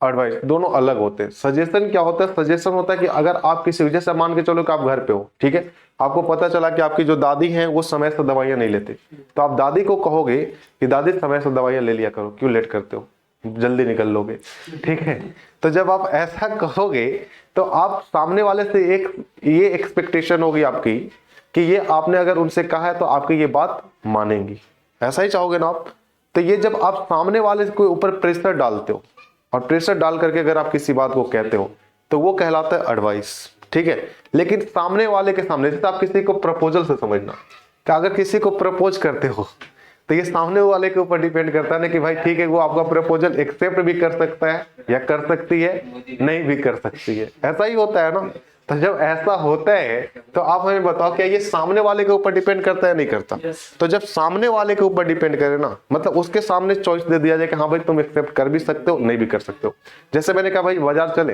Speaker 1: एडवाइस दोनों अलग होते हैं। सजेशन क्या होता है? सजेशन होता है कि अगर आप किसी, जैसे मान के चलो कि आप घर पे हो, ठीक है, आपको पता चला कि आपकी जो दादी हैं वो समय से दवाइयां नहीं लेते, तो आप दादी को कहोगे कि दादी समय से दवाइयां ले लिया करो, क्यों लेट करते हो, जल्दी निकल लोगे, ठीक है। तो जब आप ऐसा कहोगे तो आप सामने वाले से एक ये एक्सपेक्टेशन होगी आपकी कि ये आपने अगर उनसे कहा है तो आपकी ये बात मानेंगी, ऐसा ही चाहोगे ना आप। तो ये जब आप सामने वाले के ऊपर प्रेशर डालते हो और प्रेशर डाल करके अगर आप किसी बात को कहते हो तो वो कहलाता है एडवाइस, ठीक है। लेकिन सामने वाले के सामने, जैसे आप किसी को प्रपोजल से समझना कि अगर किसी को प्रपोज करते हो तो ये सामने वाले के ऊपर डिपेंड करता है ना कि भाई ठीक है, वो आपका प्रपोजल एक्सेप्ट भी कर सकता है या कर सकती है, नहीं भी कर सकती है, ऐसा ही होता है ना। तो जब ऐसा होता है तो आप हमें बताओ क्या ये सामने वाले के ऊपर डिपेंड करता है, नहीं करता? तो जब सामने वाले के ऊपर डिपेंड करे ना, मतलब उसके सामने चॉइस दे दिया जाए कि हाँ भाई तुम एक्सेप्ट कर भी सकते हो, नहीं भी कर सकते हो। जैसे मैंने कहा भाई बाजार चले,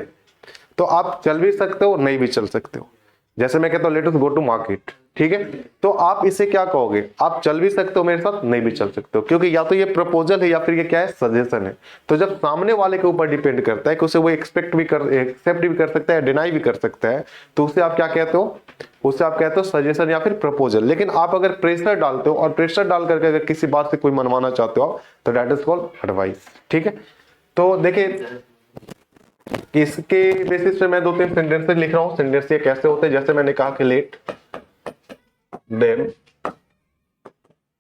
Speaker 1: तो आप चल भी सकते हो, नहीं भी चल सकते हो। जैसे मैं कहता हूँ let us go to market, ठीक है, तो आप इसे क्या कहोगे? आप चल भी सकते हो मेरे साथ, नहीं भी चल सकते हो, क्योंकि या तो ये प्रपोजल है या फिर ये क्या है, सजेशन है। तो जब सामने वाले के ऊपर डिपेंड करता है कि उसे वो एक्सेप्ट भी कर सकता है, डिनाई भी कर सकता है, तो उसे आप क्या कहते हो? उसे आप कहते हो सजेशन या फिर प्रपोजल। लेकिन आप अगर प्रेशर डालते हो और प्रेशर डाल करके अगर किसी बात से कोई मनवाना चाहते हो तो दैट इज कॉल्ड एडवाइस, ठीक है। तो देखिए, इसके बेसिस पे मैं 2-3 सेंटेंसेस लिख रहा हूं। सेंटेंस ये कैसे होते हैं? जैसे मैंने कहा कि let them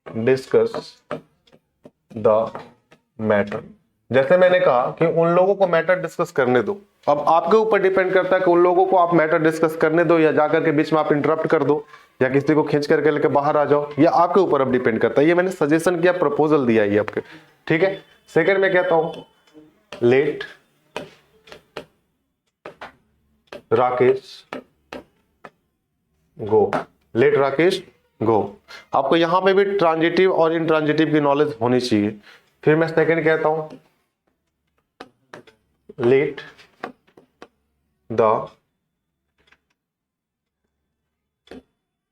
Speaker 1: discuss the matter. जैसे मैंने कहा कि उन लोगों को मैटर डिस्कस करने दो। अब आपके ऊपर डिपेंड करता है कि उन लोगों को आप मैटर डिस्कस करने दो या जाकर के बीच में आप इंटरप्ट कर दो या किसी को खींच करके लेके बाहर आ जाओ, या आपके ऊपर अब डिपेंड करता है। ये मैंने सजेशन किया, प्रपोजल दिया ये आपके, ठीक है। सेकंड में कहता हूं लेट राकेश गो। लेट राकेश गो। आपको यहां पे भी ट्रांजिटिव और इंट्रांजिटिव की नॉलेज होनी चाहिए। फिर मैं सेकंड कहता हूं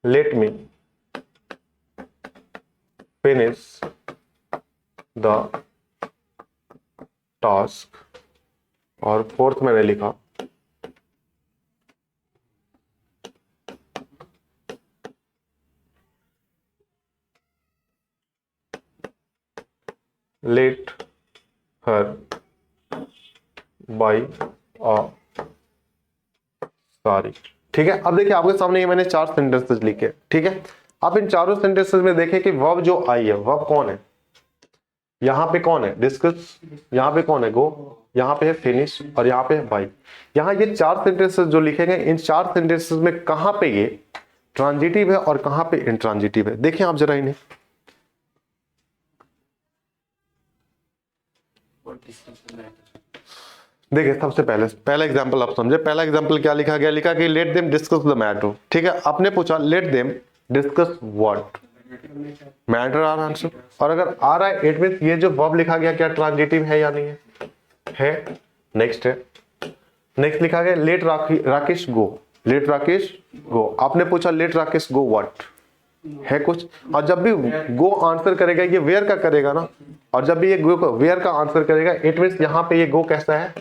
Speaker 1: let me finish the task. और फोर्थ मैंने लिखा लेट हर बाई अ सारी, ठीक है। अब देखिए आपके सामने ये मैंने 4 सेंटेंसेस लिखे, ठीक है। आप इन चारों सेंटेंसेस में देखें कि वर्ब जो आई है, वर्ब कौन है? यहाँ पे कौन है? डिस्कस। यहाँ पे कौन है? गो। यहाँ पे है फिनिश और यहाँ पे है बाई। यहाँ ये 4 सेंटेंसेस जो लिखे गए, इन 4 सेंटेंसेस में कहां पे ये ट्रांजिटिव है और कहां पे इंट्रांजिटिव है, देखिए आप जरा इन्हें। देखिए सबसे पहला एग्जांपल आप समझे। पहला एग्जांपल क्या लिखा गया? लिखा कि let them discuss the matter, ठीक है। आपने पूछा let them discuss what, matter are answer. और अगर आ रहा है इट मींस ये जो वर्ब लिखा गया क्या ट्रांजिटिव है या नहीं है? है। नेक्स्ट है, नेक्स्ट लिखा गया लेट राकेश गो। लेट राकेश गो। आपने पूछा लेट राकेश गो व्हाट, है कुछ? और जब भी गो आंसर करेगा ये वेयर का करेगा ना, और जब भी ये गो वेयर का आंसर करेगा इट मींस यहां पे ये गो कैसा है?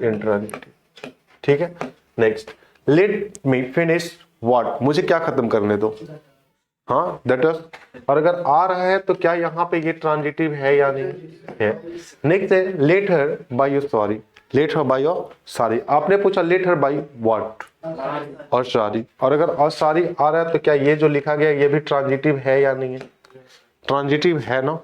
Speaker 1: इंट्रांजिटिव, ठीक है। Next let me finish what, मुझे क्या खत्म करने दो, हाँ दैट इज। और अगर आ रहा है तो क्या यहाँ पे ये ट्रांजिटिव है या नहीं है? नेक्स्ट है let her by your sorry. Let her by your sorry. आपने पूछा लेट हर बाय व्हाट, और सॉरी। और अगर और सॉरी आ रहा है तो क्या ये जो लिखा गया ये भी ट्रांजिटिव है या नहीं है? ट्रांजिटिव है ना।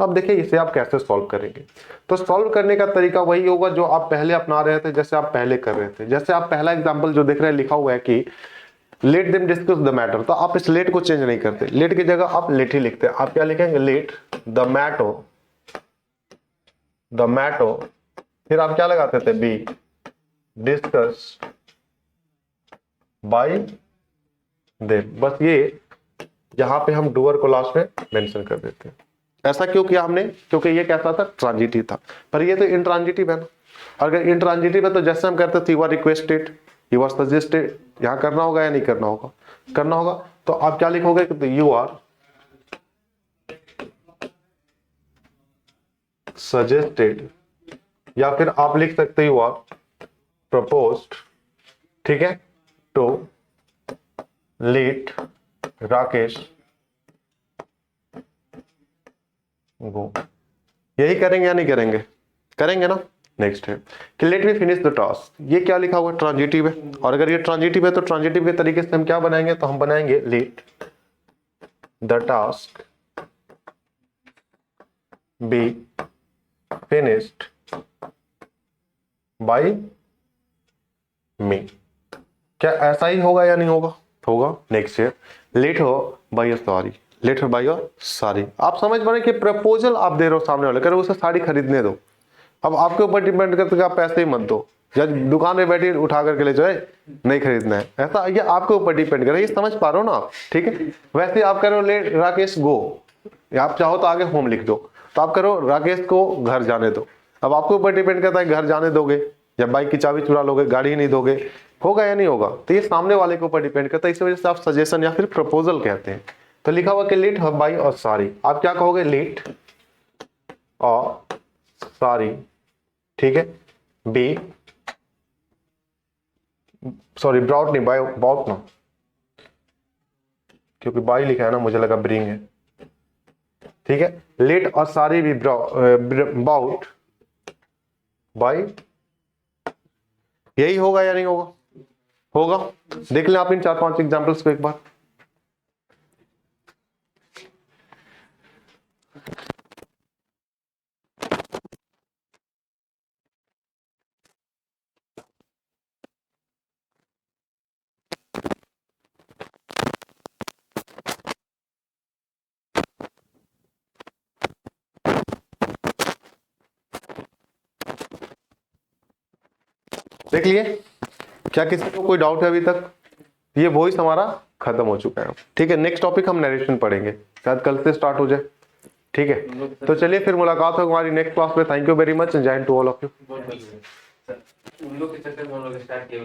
Speaker 1: अब देखिए इसे आप कैसे सॉल्व करेंगे। तो सॉल्व करने का तरीका वही होगा जो आप पहले अपना रहे थे, जैसे आप पहले कर रहे थे। जैसे आप पहला एग्जाम्पल जो देख रहे हैं लिखा हुआ है कि let them discuss the matter, तो आप इस लेट को चेंज नहीं करते, लेट की जगह आप लेट ही लिखते हैं। आप क्या लिखेंगे? लेट द मैटर, फिर आप क्या लगाते थे? Be discuss bye them. बस ये यहां पे हम डूअर को लास्ट में मेंशन कर देते हैं। ऐसा क्यों किया हमने? क्योंकि ये कैसा था? ट्रांजिटिव था। पर ये तो इंट्रांजिटिव है ना। अगर इंट्रांजिटिव है तो जैसे हम करते थे you are requested, you are suggested, यहाँ करना होगा या नहीं करना होगा? करना होगा। तो आप क्या लिखोगे? यू आर सजेस्टेड, या फिर आप लिख सकते यू आर प्रपोज्ड, ठीक है, टू लेट राकेश गो। यही करेंगे या नहीं करेंगे? करेंगे ना। नेक्स्ट है कि let me finish the task. ये क्या लिखा हुआ है? ट्रांजिटिव है। और अगर ये ट्रांजिटिव है तो ट्रांजिटिव के तरीके से हम क्या बनाएंगे? तो हम बनाएंगे let the task be finished by me. क्या ऐसा ही होगा या नहीं होगा? होगा। नेक्स्ट है लेट हो बाय योर सॉरी, लेट हो बाय योर सॉरी। आप समझ पा रहे कि प्रपोजल आप दे रहे हो सामने वाले, करो उसे साड़ी खरीदने दो। अब आपके ऊपर डिपेंड करता है कि आप पैसे ही मत दो, या दुकान में बैठी उठा करके ले जाए, नहीं खरीदना है, ऐसा ये आपके ऊपर डिपेंड करे। ये समझ पा रहे हो ना आप? ठीक है। वैसे आप करो लेट राकेश गो, आप चाहो तो आगे होम लिख दो, तो आप करो राकेश को घर जाने दो। अब आपके ऊपर डिपेंड करता है घर जाने दोगे या बाइक की चाबी चुरा लोगे, गाड़ी ही नहीं दोगे, होगा या नहीं होगा? तो ये सामने वाले के ऊपर डिपेंड करता है। इस वजह से आप सजेशन या फिर प्रपोजल कहते हैं। तो लिखा हुआ कि लेट बाय और सॉरी, आप क्या कहोगे? लेट और सॉरी, ठीक है, बी सॉरी ब्राउट नहीं, बाय बाउट ना, क्योंकि बाई लिखा है ना, मुझे लगा ब्रिंग है, ठीक है। लेट और सॉरी बी बाउट बाय। यही होगा या नहीं होगा? होगा। देख लें आप इन 4-5 एग्जांपल्स को एक बार। देख लिए? क्या किसी को कोई डाउट है अभी तक? ये वॉइस हमारा खत्म हो चुका है, ठीक है। नेक्स्ट टॉपिक हम नरेशन पढ़ेंगे, शायद कल से स्टार्ट हो जाए, ठीक है। तो चलिए फिर मुलाकात होगी हमारी नेक्स्ट क्लास में। थैंक यू वेरी मच, जय हिंद टू ऑल ऑफ यू।
Speaker 2: उन लोग के चक्कर में हम लोग स्टार्ट किए